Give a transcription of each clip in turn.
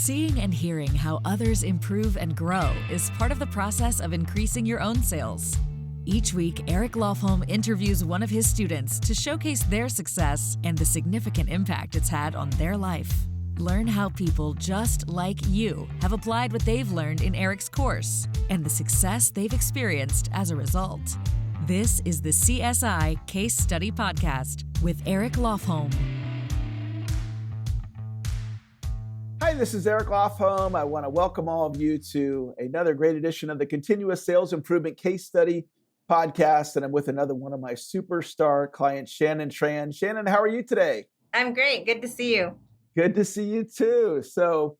Seeing and hearing how others improve and grow is part of the process of increasing your own sales. Each week, Eric Lofholm interviews one of his students to showcase their success and the significant impact it's had on their life. Learn how people just like you have applied what they've learned in Eric's course and the success they've experienced as a result. This is the CSI Case Study Podcast with Eric Lofholm. Hi, this is Eric Lofholm. I want to welcome all of you to another great edition of the Continuous Sales Improvement Case Study Podcast. And I'm with another one of my superstar clients, Shannon Tran. Shannon, how are you today? I'm great. Good to see you. Good to see you too. So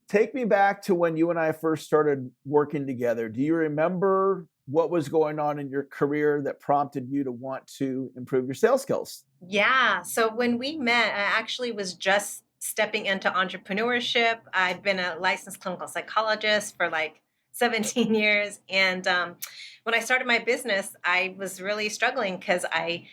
take me back to when you and I first started working together. Do you remember what was going on in your career that prompted you to want to improve your sales skills? Yeah. So when we met, I actually was just stepping into entrepreneurship. I'd been a licensed clinical psychologist for like 17 years. And when I started my business, I was really struggling because I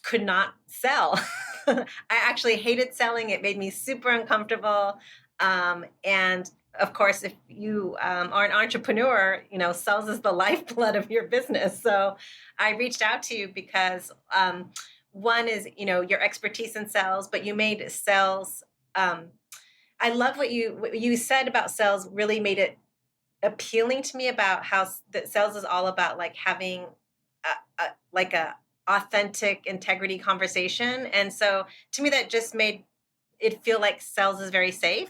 could not sell. I actually hated selling. It made me super uncomfortable. And of course, if you are an entrepreneur, sales is the lifeblood of your business. So I reached out to you because one is, your expertise in sales, but you made sales. I love what you said about sales really made it appealing to me about how that sales is all about like having a authentic integrity conversation. And so to me, that just made it feel like sales is very safe.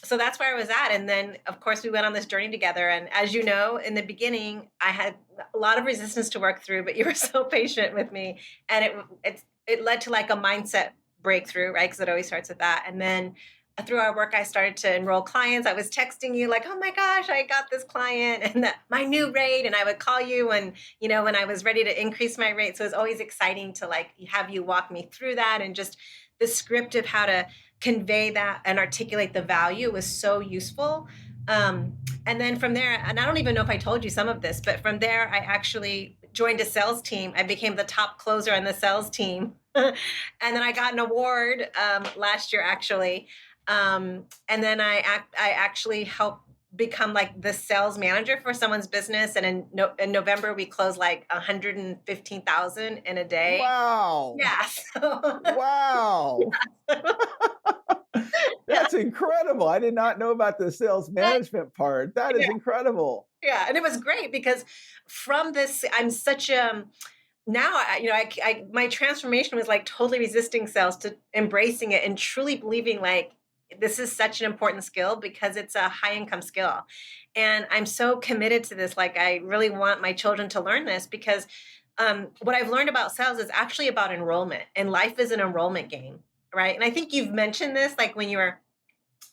So that's where I was at. And then of course we went on this journey together. And as you know, in the beginning, I had a lot of resistance to work through, but you were so patient with me. And it led to like a mindset breakthrough, right? Because it always starts with that. And then through our work, I started to enroll clients. I was texting you like, oh my gosh, I got this client and my new rate. And I would call you when I was ready to increase my rate. So it's always exciting to like have you walk me through that, and just the script of how to convey that and articulate the value was so useful. And then from there, and I don't even know if I told you some of this, but from there, I actually joined a sales team. I became the top closer on the sales team. And then I got an award last year, actually. And then I actually helped become like the sales manager for someone's business. And in November, we closed like 115,000 in a day. Wow. Yeah. Wow. That's incredible. I did not know about the sales management part. That is incredible. Yeah. And it was great because from this, I'm such a, now, my transformation was like totally resisting sales to embracing it and truly believing like, this is such an important skill because it's a high income skill. And I'm so committed to this. Like, I really want my children to learn this because what I've learned about sales is actually about enrollment, and life is an enrollment game, right? And I think you've mentioned this, like when you were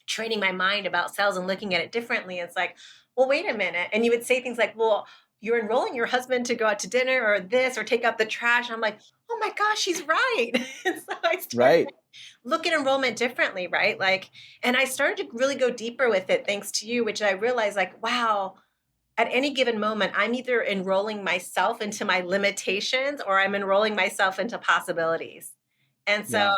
training my mind about sales and looking at it differently. It's like, well, wait a minute. And you would say things like, well, you're enrolling your husband to go out to dinner or this or take out the trash. I'm like, oh my gosh, she's right. And so I started to look at enrollment differently, right? Like, and I started to really go deeper with it thanks to you, which I realized like, wow, at any given moment, I'm either enrolling myself into my limitations or I'm enrolling myself into possibilities. And so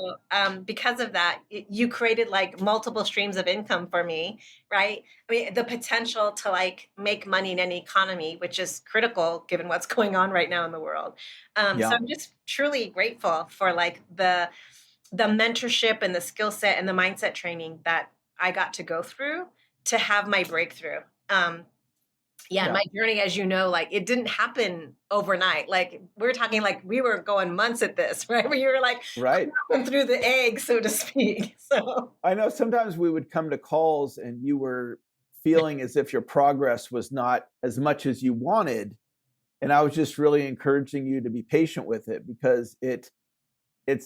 because of that, you created like multiple streams of income for me, right? I mean, the potential to like make money in any economy, which is critical given what's going on right now in the world. So I'm just truly grateful for like the mentorship and the skill set and the mindset training that I got to go through to have my breakthrough. My journey, as you know, like it didn't happen overnight. Like we're talking like we were going months at this, right? Where you were like through the egg, so to speak. So I know sometimes we would come to calls and you were feeling as if your progress was not as much as you wanted. And I was just really encouraging you to be patient with it because it's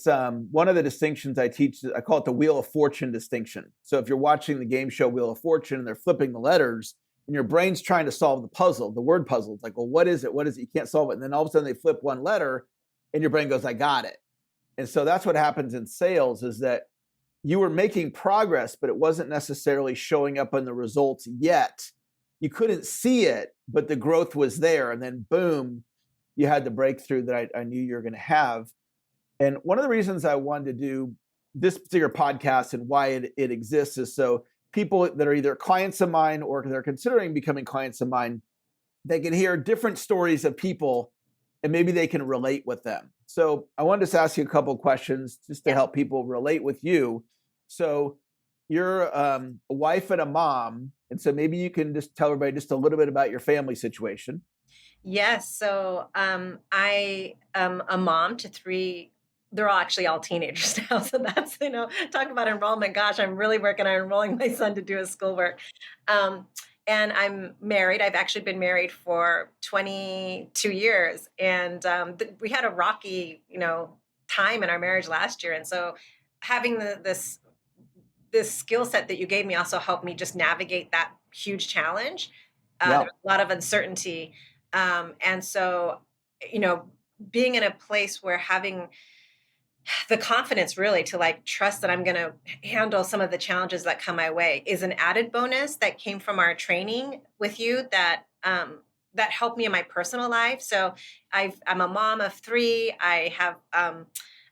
one of the distinctions I teach. I call it the Wheel of Fortune distinction. So if you're watching the game show Wheel of Fortune and they're flipping the letters, and your brain's trying to solve the puzzle, the word puzzle. It's like, well, what is it? What is it? You can't solve it. And then all of a sudden they flip one letter and your brain goes, I got it. And so that's what happens in sales is that you were making progress, but it wasn't necessarily showing up in the results yet. You couldn't see it, but the growth was there. And then boom, you had the breakthrough that I knew you were going to have. And one of the reasons I wanted to do this particular podcast and why it exists is so people that are either clients of mine or they're considering becoming clients of mine, they can hear different stories of people and maybe they can relate with them. So I wanted to ask you a couple of questions just to help people relate with you. So you're a wife and a mom. And so maybe you can just tell everybody just a little bit about your family situation. Yes. So I am a mom to three. They're all teenagers now. So that's, talk about enrollment. Gosh, I'm really working on enrolling my son to do his schoolwork. Um, and I'm married. I've actually been married for 22 years. And we had a rocky, time in our marriage last year. And so having this skill set that you gave me also helped me just navigate that huge challenge. Yeah. There was a lot of uncertainty. And so, you know, being in a place where having the confidence really to like trust that I'm going to handle some of the challenges that come my way is an added bonus that came from our training with you that helped me in my personal life. So I'm a mom of three. I'm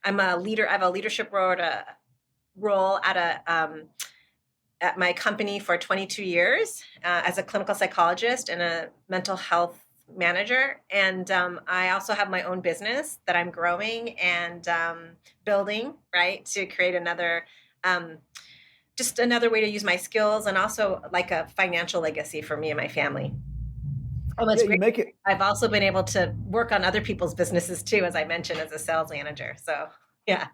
a leader. I have a leadership role at my company for 22 years as a clinical psychologist and a mental health manager. And I also have my own business that I'm growing and building, right, to create just another way to use my skills and also like a financial legacy for me and my family. Oh, that's great. I've also been able to work on other people's businesses too, as I mentioned, as a sales manager. So, yeah.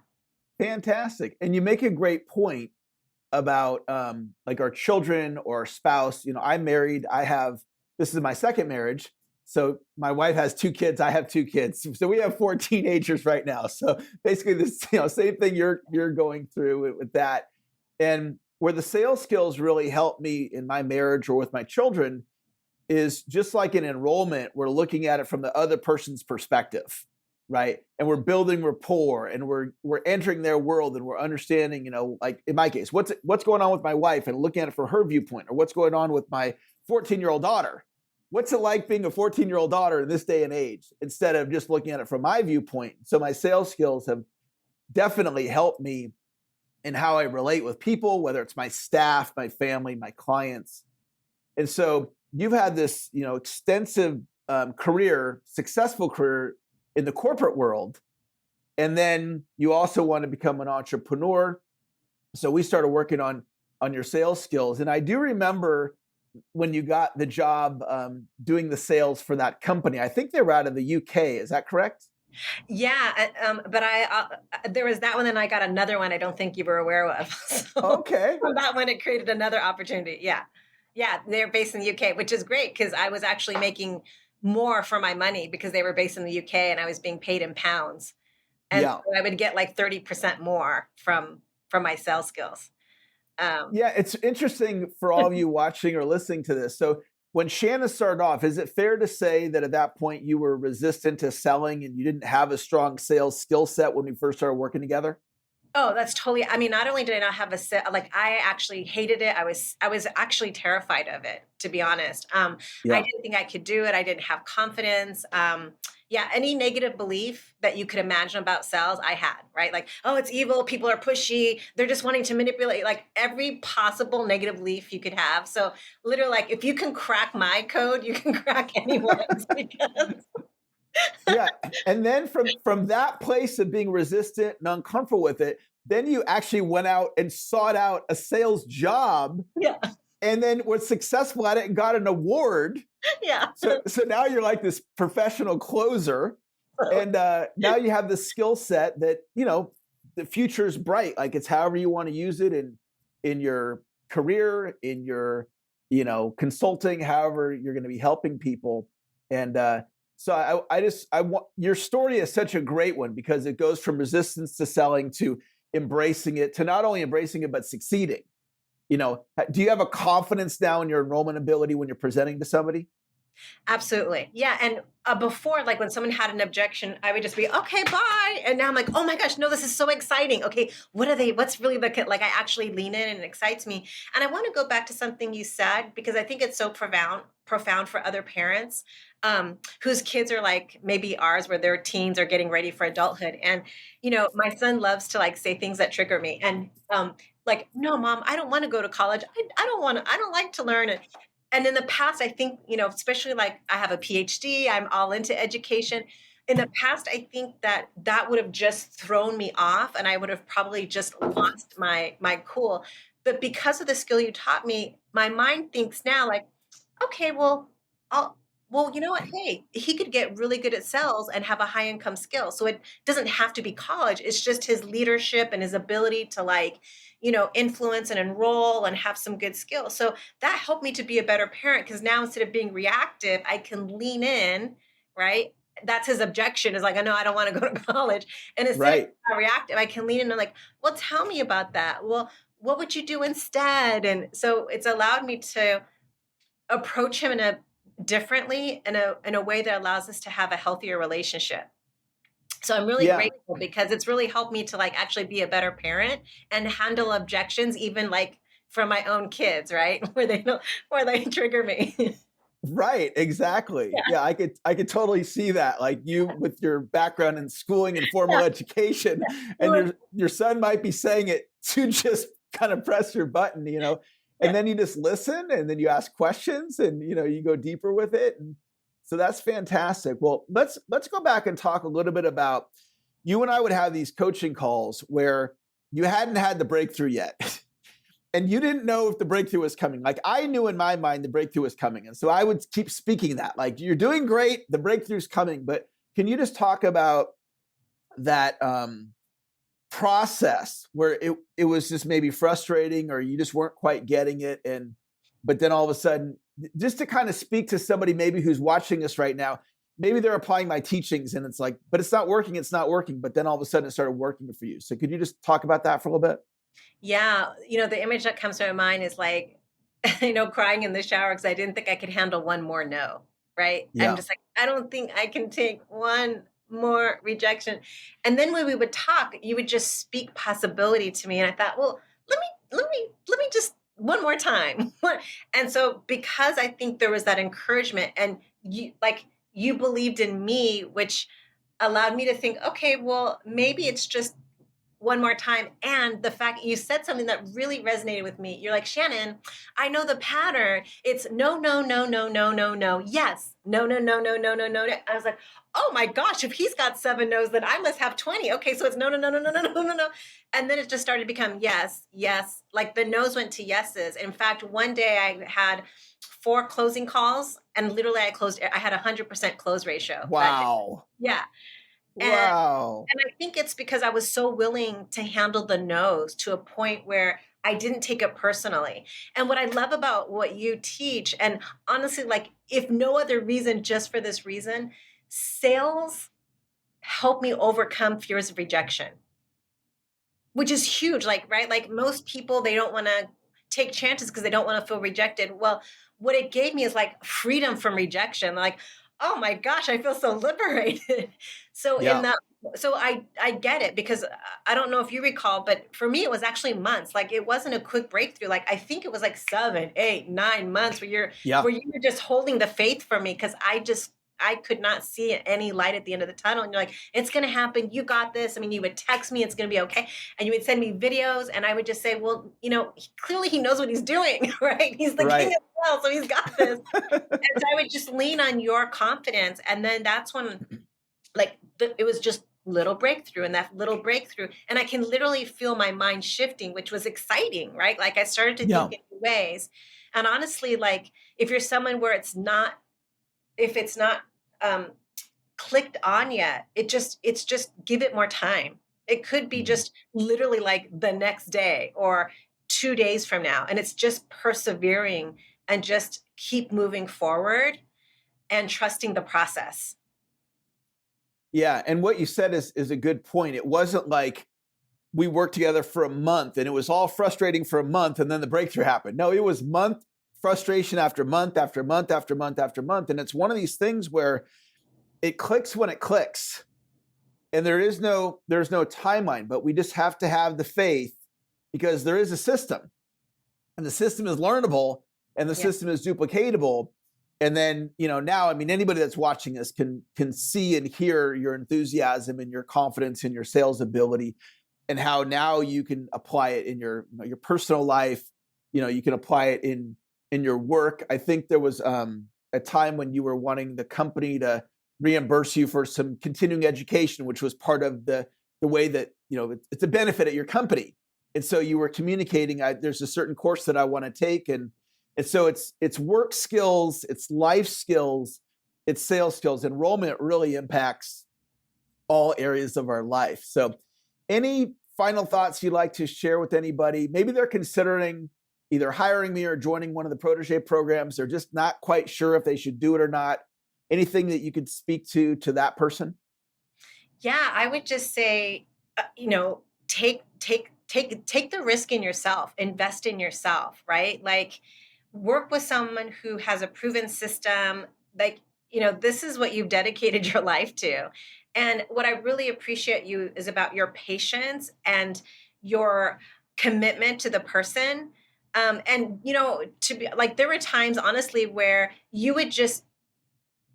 Fantastic. And you make a great point about like our children or our spouse. I'm married. This is my second marriage. So my wife has two kids. I have two kids. So we have 4 teenagers right now. So basically this, same thing you're going through with that. And where the sales skills really help me in my marriage or with my children is just like in enrollment, we're looking at it from the other person's perspective, right? And we're building rapport and we're entering their world and we're understanding, like in my case, what's going on with my wife and looking at it from her viewpoint, or what's going on with my 14-year-old daughter. What's it like being a 14-year-old daughter in this day and age, instead of just looking at it from my viewpoint? So my sales skills have definitely helped me in how I relate with people, whether it's my staff, my family, my clients. And so you've had this, extensive successful career in the corporate world. And then you also want to become an entrepreneur. So we started working on your sales skills. And I do remember when you got the job doing the sales for that company. I think they were out of the UK. Is that correct? Yeah, but there was that one, and I got another one I don't think you were aware of. So okay. From that one, it created another opportunity. Yeah, they're based in the UK, which is great because I was actually making more for my money because they were based in the UK and I was being paid in pounds, and so I would get like 30% more from my sales skills. It's interesting for all of you watching or listening to this. So when Shannon started off, is it fair to say that at that point you were resistant to selling and you didn't have a strong sales skill set when we first started working together? Oh, that's totally. I mean, not only did I not have I actually hated it. I was actually terrified of it, to be honest. I didn't think I could do it. I didn't have confidence. Any negative belief that you could imagine about sales, I had, right? Like, oh, it's evil. People are pushy. They're just wanting to manipulate, like every possible negative belief you could have. So literally, like, if you can crack my code, you can crack anyone's because yeah. And then from that place of being resistant and uncomfortable with it, then you actually went out and sought out a sales job. Yeah. And then was successful at it and got an award. Yeah. So now you're like this professional closer. And now you have the skill set that, the future is bright. Like it's however you want to use it in your career, in your, consulting, however you're going to be helping people. And so I want, your story is such a great one because it goes from resistance to selling to embracing it, to not only embracing it, but succeeding. Do you have a confidence now in your enrollment ability when you're presenting to somebody? Absolutely. Yeah. And before, like when someone had an objection, I would just be, okay, bye. And now I'm like, oh my gosh, no, this is so exciting. Okay, what's really like I actually lean in and it excites me. And I want to go back to something you said, because I think it's so profound for other parents. whose kids are like maybe ours, where they're teens or getting ready for adulthood. And, my son loves to like say things that trigger me. And like, no, mom, I don't want to go to college. I don't like to learn. And in the past, I think, especially like I have a PhD, I'm all into education. In the past, I think that that would have just thrown me off and I would have probably just lost my cool. But because of the skill you taught me, my mind thinks now like, okay, I'll, you know what? Hey, he could get really good at sales and have a high income skill. So it doesn't have to be college. It's just his leadership and his ability to like, influence and enroll and have some good skills. So that helped me to be a better parent because now instead of being reactive, I can lean in, right? That's his objection is like, I know I don't want to go to college. And instead of Right. reactive, I can lean in and like, well, tell me about that. Well, what would you do instead? And so it's allowed me to approach him in a differently in a way that allows us to have a healthier relationship. So I'm really Yeah. grateful because it's really helped me to like actually be a better parent and handle objections even like from my own kids, right? Where they trigger me. Right, exactly. Yeah. Yeah, I could totally see that. Like you with your background in schooling and formal Yeah. education, and Well, your son might be saying it to just kind of press your button, yeah. and then you just listen and then you ask questions and you go deeper with it. And so that's fantastic. Well, let's go back and talk a little bit about you and I would have these coaching calls where you hadn't had the breakthrough yet. And you didn't know if the breakthrough was coming. Like I knew in my mind the breakthrough was coming. And so I would keep speaking that, like, you're doing great, the breakthrough's coming. But can you just talk about that process where it was just maybe frustrating or you just weren't quite getting it? But then all of a sudden, just to kind of speak to somebody maybe who's watching us right now, maybe they're applying my teachings and it's like, but it's not working, it's not working. But then all of a sudden it started working for you. So could you just talk about that for a little bit? Yeah, the image that comes to my mind is like, crying in the shower because I didn't think I could handle one more no, right? I'm Yeah. just like, I don't think I can take one more rejection. And then when we would talk, you would just speak possibility to me. And I thought, well, let me just one more time. And so because I think there was that encouragement and you believed in me, which allowed me to think, okay, well, maybe it's just one more time. And the fact you said something that really resonated with me. You're like, Shannon, I know the pattern. It's no, no, no, no, no, no, no. Yes. No, no, no, no, no, no, no. I was like, oh my gosh, if he's got 7 no's, then I must have 20. Okay. So it's no, no, no, no, no, no, no, no, no. And then it just started to become yes, yes. Like the no's went to yeses. In fact, one day I had 4 closing calls and literally I had 100% close ratio that day. Wow. Yeah. And Wow. and I think it's because I was so willing to handle the no's to a point where I didn't take it personally. And what I love about what you teach, and honestly, like if no other reason, just for this reason, sales help me overcome fears of rejection, which is huge. Like, right? Like most people, they don't want to take chances because they don't want to feel rejected. Well, what it gave me is like freedom from rejection. Like, oh my gosh, I feel so liberated. So in Yeah. that, so I get it because I don't know if you recall, but for me it was actually months. Like it wasn't a quick breakthrough. Like I think it was like 7, 8, 9 months Yeah. where you were just holding the faith for me because I could not see any light at the end of the tunnel. And you're like, it's going to happen. You got this. I mean, you would text me, it's going to be okay. And you would send me videos. And I would just say, well, clearly he knows what he's doing, right? He's the king Right. of the world, so he's got this. And so I would just lean on your confidence. And then that's when, like, it was just little breakthrough and that little breakthrough. And I can literally feel my mind shifting, which was exciting, right? Like I started to Yeah. think in new ways. And honestly, like, if you're someone where if it's not clicked on yet, it's just give it more time. It could be Mhm. just literally like the next day or 2 days from now. And it's just persevering and just keep moving forward and trusting the process. Yeah. And what you said is a good point. It wasn't like we worked together for a month and it was all frustrating for a month and then the breakthrough happened. No, it was month frustration after month after month after month after month. And it's one of these things where it clicks when it clicks. And there's no timeline, but we just have to have the faith because there is a system and the system is learnable and the Yeah. system is duplicatable. And then, now, I mean, anybody that's watching this can see and hear your enthusiasm and your confidence in your sales ability, and how now you can apply it in your personal life. You can apply it in your work. I think there was a time when you were wanting the company to reimburse you for some continuing education, which was part of the way that, it's a benefit at your company. And so you were communicating, there's a certain course that I want to take. And so it's work skills, it's life skills, it's sales skills. Enrollment really impacts all areas of our life. So any final thoughts you'd like to share with anybody? Maybe they're considering either hiring me or joining one of the protege programs. They're just not quite sure if they should do it or not. Anything that you could speak to that person? Yeah, I would just say, take the risk in yourself, invest in yourself, right? Like, work with someone who has a proven system. Like, this is what you've dedicated your life to. And what I really appreciate you is about your patience and your commitment to the person. And, to be like, there were times, honestly, where you would just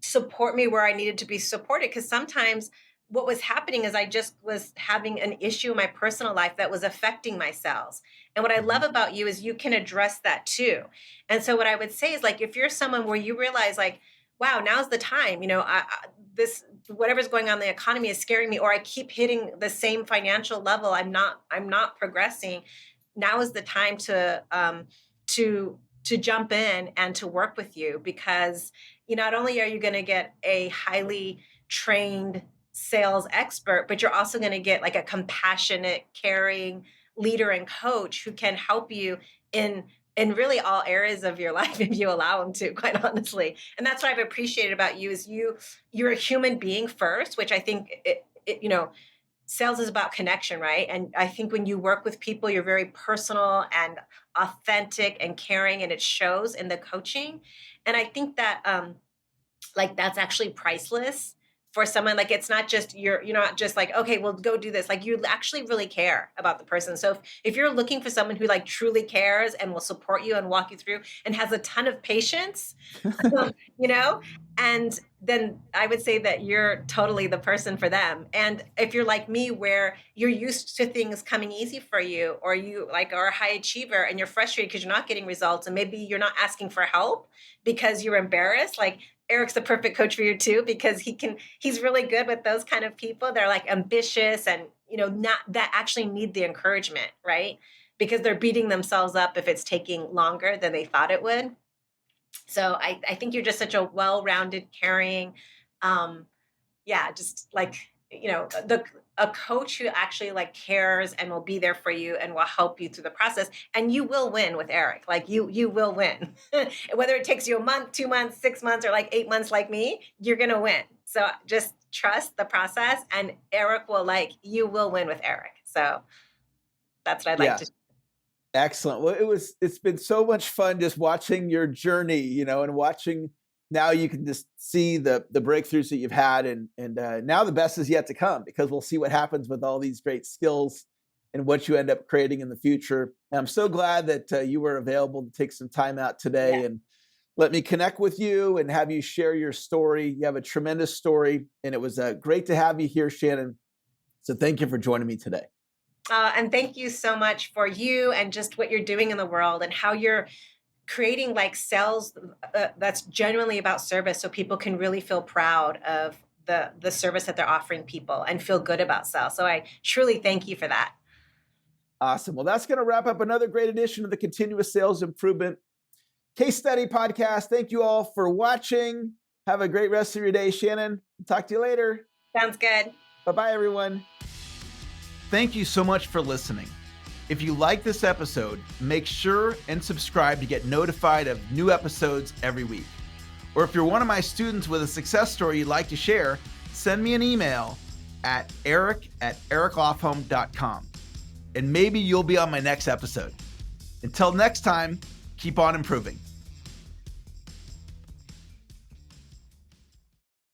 support me where I needed to be supported. Because sometimes what was happening is I just was having an issue in my personal life that was affecting my sales. And what I love about you is you can address that too. And so what I would say is, like, if you're someone where you realize, like, wow, now's the time, this, whatever's going on in the economy is scaring me, or I keep hitting the same financial level, I'm not progressing. Now is the time to jump in and to work with you, because not only are you going to get a highly trained sales expert, but you're also going to get like a compassionate, caring leader and coach who can help you in really all areas of your life if you allow them to, quite honestly. And that's what I've appreciated about you is you're a human being first, which I think sales is about connection, right? And I think when you work with people, you're very personal and authentic and caring, and it shows in the coaching. And I think that that's actually priceless for someone. Like, it's not just you're not just like, okay, well, go do this. Like, you actually really care about the person. So if you're looking for someone who like truly cares and will support you and walk you through and has a ton of patience, and then I would say that you're totally the person for them. And if you're like me, where you're used to things coming easy for you, or you like are a high achiever and you're frustrated because you're not getting results, and maybe you're not asking for help because you're embarrassed, like, Eric's the perfect coach for you too, because he's really good with those kind of people. They're like ambitious and, not that actually need the encouragement, right? Because they're beating themselves up if it's taking longer than they thought it would. So I think you're just such a well-rounded, caring, just like, a coach who actually like cares and will be there for you and will help you through the process. And you will win with Eric. Like, you will win. Whether it takes you a month, 2 months, 6 months, or like 8 months like me, you're going to win. So just trust the process, and Eric will you will win with Eric. So that's what I'd like to. Excellent. Well, it's been so much fun just watching your journey, and watching. Now you can just see the breakthroughs that you've had, and now the best is yet to come, because we'll see what happens with all these great skills and what you end up creating in the future. And I'm so glad that you were available to take some time out today and let me connect with you and have you share your story. You have a tremendous story, and it was great to have you here, Shannon. So thank you for joining me today. And thank you so much for you and just what you're doing in the world, and how you're creating like sales that's genuinely about service, so people can really feel proud of the service that they're offering people and feel good about sales. So I truly thank you for that. Awesome. Well, that's going to wrap up another great edition of the Continuous Sales Improvement Case Study Podcast. Thank you all for watching. Have a great rest of your day, Shannon. Talk to you later. Sounds good. Bye-bye, everyone. Thank you so much for listening. If you like this episode, make sure and subscribe to get notified of new episodes every week. Or if you're one of my students with a success story you'd like to share, send me an email at eric@ericlofholm.com. And maybe you'll be on my next episode. Until next time, keep on improving.